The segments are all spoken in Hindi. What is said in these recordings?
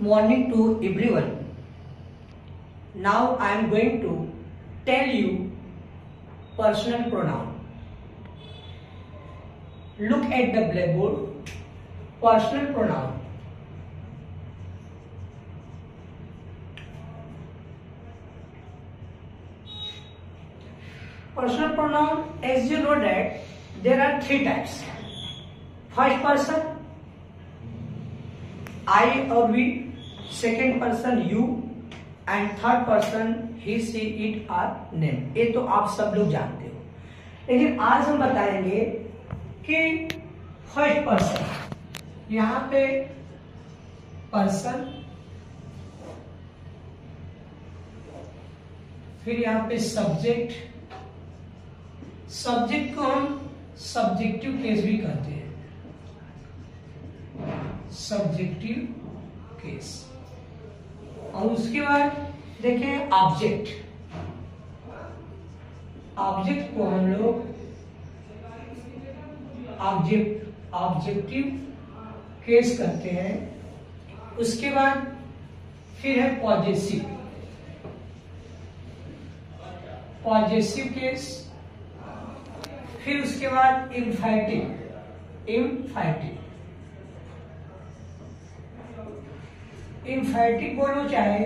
morning to everyone. Now I am going to tell you personal pronoun. Look at the blackboard. Personal pronoun. Personal pronoun, as you know that there are three types. First person I or we, second person you, and third person he she it are name. ये तो आप सब लोग जानते हो, लेकिन आज हम बताएंगे कि फर्स्ट पर्सन, यहां पे पर्सन, फिर यहां पे सब्जेक्ट। सब्जेक्ट को हम सब्जेक्टिव केस भी कहते हैं, सब्जेक्टिव केस। और उसके बाद देखें ऑब्जेक्ट। ऑब्जेक्ट को हम लोग ऑब्जेक्टिव केस करते हैं। उसके बाद फिर है पॉजेसिव केस। फिर उसके बाद इम्फैटिक बोलो चाहे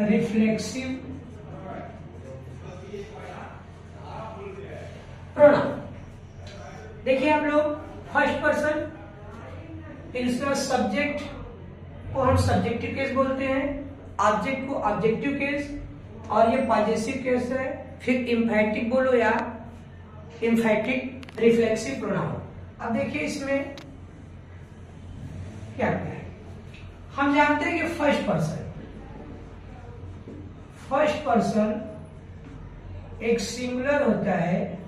रिफ्लेक्सिव प्रोनाउन। देखिए आप लोग, फर्स्ट पर्सन, फिर उसके बाद सब्जेक्ट को हम सब्जेक्टिव केस बोलते हैं, ऑब्जेक्ट को ऑब्जेक्टिव केस, और ये पॉजेसिव केस है। फिर इम्फैटिक बोलो या इम्फैटिक रिफ्लेक्सिव प्रोनाउन। अब देखिए इसमें क्या है। हम जानते हैं कि फर्स्ट पर्सन एक सिंगुलर होता है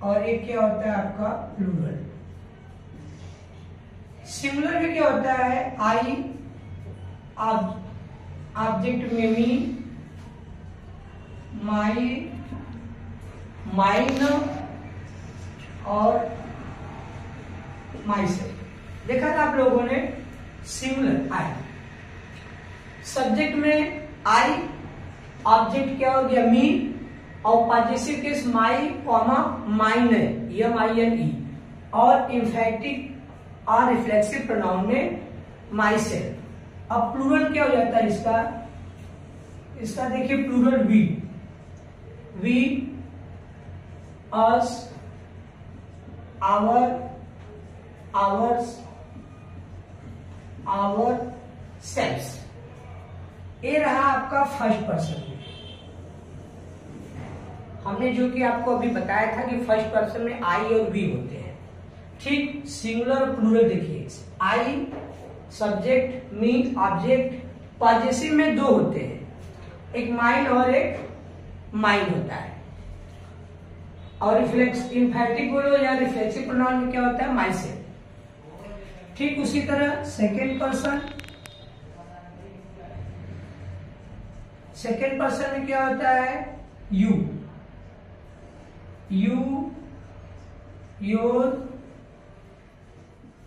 और एक क्या होता है आपका प्लूरल। सिंगुलर में क्या होता है, आई, ऑब्जेक्ट में मी, माई, माइन और माई सेल्फ। देखा था आप लोगों ने, सिंगुलर आई। सब्जेक्ट में आई, ऑब्जेक्ट क्या हो गया मी, और possessive case my comma mine है, MINE। और इम्फैटिक और रिफ्लेक्सिव प्रोनाउन में माई सेल्फ। अब प्लूरल क्या हो जाता है इसका देखिए, plural we, us, our, ours, ourselves. ये रहा आपका फर्स्ट पर्सन। हमने जो कि आपको अभी बताया था कि फर्स्ट पर्सन में आई और वी होते हैं, ठीक। सिंगुलर और प्लूरल देखिए, I subject, me object, possessive में दो होते हैं, एक माइन और एक माइन होता है। और इम्फैटिक बोलो या रिफ्लेक्सिव प्रोनाउन में क्या होता है, माई सेल्फ। ठीक उसी तरह सेकेंड पर्सन में क्या होता है, यू, योर,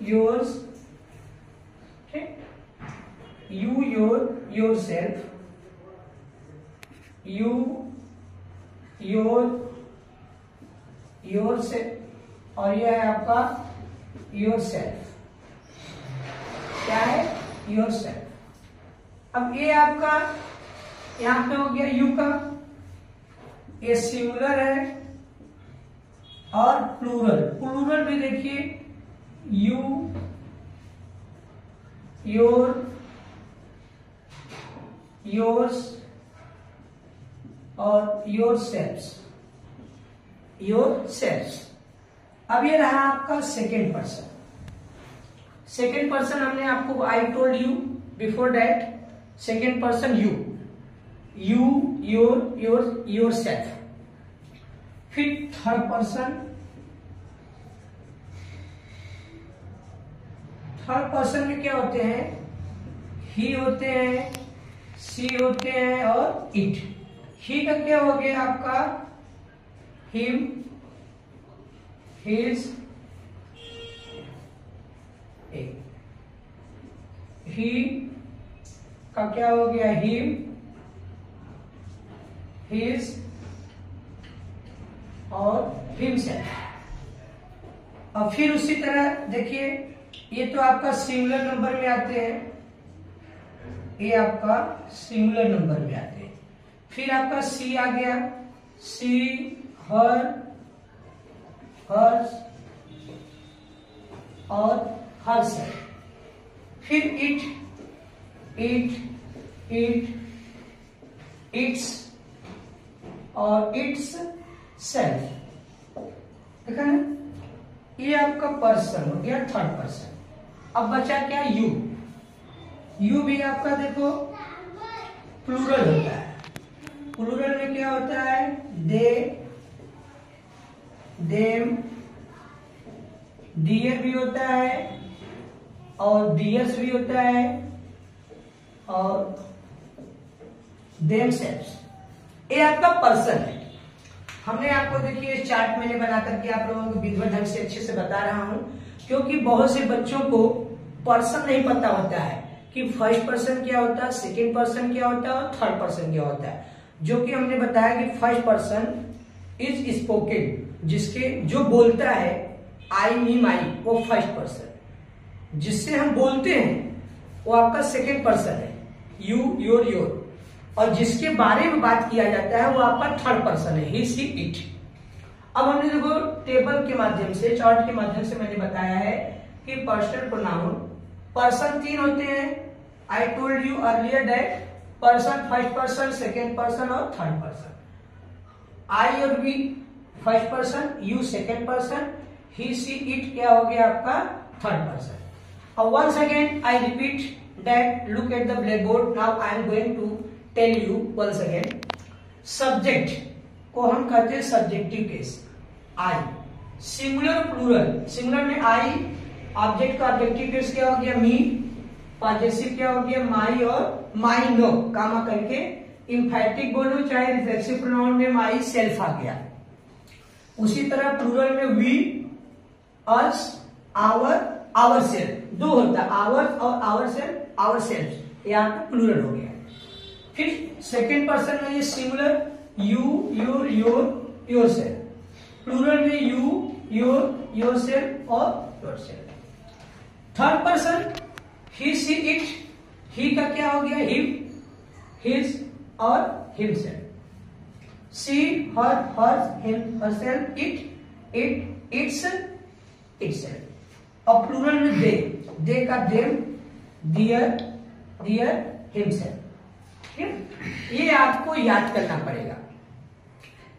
योर्स, ठीक। You, your self, you, your self, और यह है आपका योर सेल्फ। क्या है, योर सेल्फ। अब ये आपका यहां पे हो गया यू का, ये सिंगुलर है। और प्लूरल में देखिए, यू, योर, योर्स और योर सेल्फ्स। अब ये रहा आपका सेकेंड पर्सन हमने आपको, आई told you before that, second person you, your self. फिर थर्ड पर्सन में क्या होते हैं, ही होते हैं, सी होते हैं और इट। ही का क्या हो गया आपका, हिम, हिज, ही का क्या हो गया, हिम, हिज और हिमसेल्फ। और फिर उसी तरह देखिए, ये तो आपका सिंगुलर नंबर में आते हैं, ये आपका सिंगुलर नंबर में आते हैं। फिर आपका सी आ गया, सी, हर, हर्स और हरसेल्फ। फिर इट, इट, इट, इट्स और इट्स सेल्फ। देखा ना, ये आपका पर्सन हो गया, थर्ड पर्सन। अब बचा क्या, यू। यू भी आपका देखो प्लूरल होता है। प्लूरल में क्या होता है, दे, देम, डियर भी होता है और डियर्स भी होता है और देमसेल्व्स। ये आपका पर्सन है। हमने आपको देखिए इस चार्ट मैंने बना करके आप लोगों को विधिवत ढंग से अच्छे से बता रहा हूं, क्योंकि बहुत से बच्चों को पर्सन नहीं पता होता है कि फर्स्ट पर्सन क्या होता है, सेकंड पर्सन क्या होता है और थर्ड पर्सन क्या होता है। जो कि हमने बताया कि फर्स्ट पर्सन इज स्पोकन, जिसके जो बोलता है आई, मी, माई, वो फर्स्ट पर्सन। जिससे हम बोलते हैं वो आपका सेकंड पर्सन है, यू, योर, योर। और जिसके बारे में बात किया जाता है वो आपका थर्ड पर्सन है, ही, सी, इट। अब हमने देखो टेबल के माध्यम से, चार्ट के माध्यम से मैंने बताया है कि पर्सनल प्रोनाउन, पर्सन 3 होते हैं। I told you earlier that person first person, second person और थर्ड पर्सन। आई और we first person, you second person, he, she, it क्या हो गया आपका थर्ड पर्सन। अब once again I repeat that, look at the blackboard. Now I am going to tell you once again. Subject को हम कहते हैं subjective case, I. Singular plural, singular में आई, ऑब्जेक्ट का ऑब्जेक्टिव केस क्या हो गया, मी, पॉजेसिव क्या हो गया, माई और माई नो, कामा करके इंफैटिक बोलो चाहे रिफ्लेक्सिव प्रोनाउन में माई सेल्फ आ गया। उसी तरह प्लूरल में we, us, our, ourself, दो होता है, आवर और आवर सेल्फ, आवर सेल्फ, यहाँ पे प्लूरल हो गया। फिर सेकेंड पर्सन में ये singular, you, your, your, yourself. Plural में यू, योर, योर सेल्फ और yourself. Third person he, she, it, he का क्या हो गया, हिम, हिज और himself. She, her, hers, him, herself, it, it, its, itself. और प्लूरल में दे का देम, दियर, दियर, हिमसेल्फ। ये आपको याद करना पड़ेगा।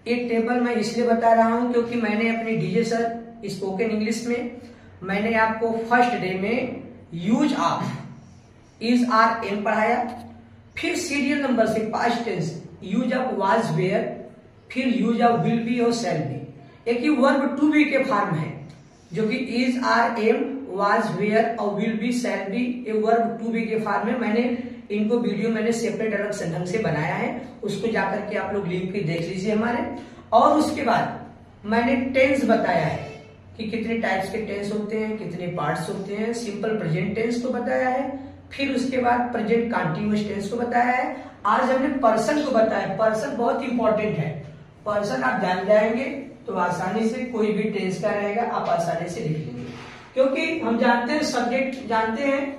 एक टेबल मैं इसलिए बता रहा हूं क्योंकि मैंने अपने डीजे सर स्पोकन इंग्लिश में मैंने आपको फर्स्ट डे में use of, is, are, am पढ़ाया। फिर सीरियल नंबर से past tense, use of was, were, फिर यूज ऑफ विल बी और शैल बी। एक ही वर्ब टू बी के फॉर्म है, जो कि is, are, am, was, were और विल बी, शैल बी, ये वर्ब टू बी के फॉर्म में। मैंने इनको वीडियो मैंने सेपरेट अलग से ढंग से बनाया है, उसको जाकर के आप लोग लिंक पे देख लीजिए हमारे। और उसके बाद मैंने टेंस बताया है कि कितने टाइप्स के टेंस होते हैं, कितने पार्ट्स होते हैं। सिंपल प्रेजेंट टेंस को बताया है, फिर उसके बाद प्रेजेंट कंटिन्यूअस टेंस को बताया है। आज हमने पर्सन को बताया। पर्सन बहुत इंपॉर्टेंट है। पर्सन आप जान जाएंगे तो आसानी से कोई भी टेंस का रहेगा आप आसानी से लिख लेंगे, क्योंकि हम जानते हैं सब्जेक्ट जानते हैं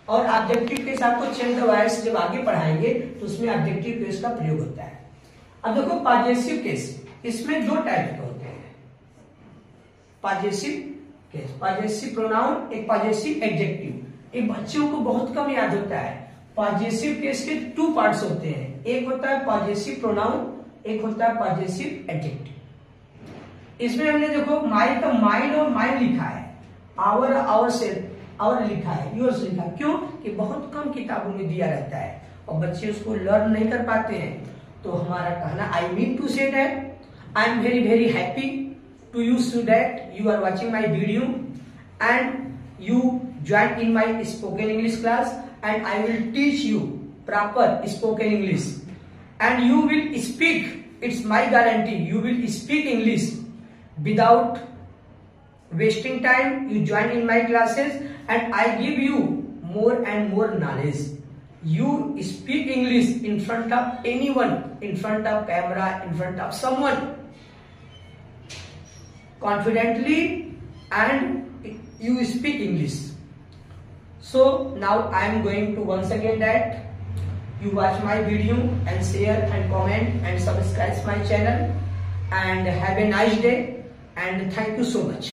और ऑब्जेक्टिव केस आपको चेंज द वॉइस जब आगे पढ़ाएंगे तो उसमें ऑब्जेक्टिव केस का प्रयोग होता है। अब देखो पॉजेसिव केस, इसमें दो टाइप के होते हैं। पॉजेसिव केस, पॉजेसिव प्रोनाउन, एक पॉजेसिव एडजेक्टिव। एक बच्चों को बहुत कम याद होता है। पॉजेसिव केस के 2 पार्ट्स होते हैं, एक होता है पॉजेसिव प्रोनाउन, एक होता है पॉजेसिव एडजेक्टिव। इसमें हमने देखो माई का माइंड और माइंड लिखा है, आवर, आवर सेल्फ और लिखा है, योर्स लिखा। क्यों कि बहुत कम किताबों में दिया रहता है और बच्चे उसको लर्न नहीं कर पाते हैं। तो हमारा कहना, I mean to say that I am very very happy to you so that you are watching my video and you join in my spoken English class and I will teach you proper spoken English and you will speak, it's my guarantee, you will speak English without wasting time. You join in my classes and I give you more and more knowledge. You speak English in front of anyone, in front of camera, in front of someone, confidently, and you speak English. So now I am going to once again that you watch my video and share and comment and subscribe my channel, and have a nice day, and thank you so much.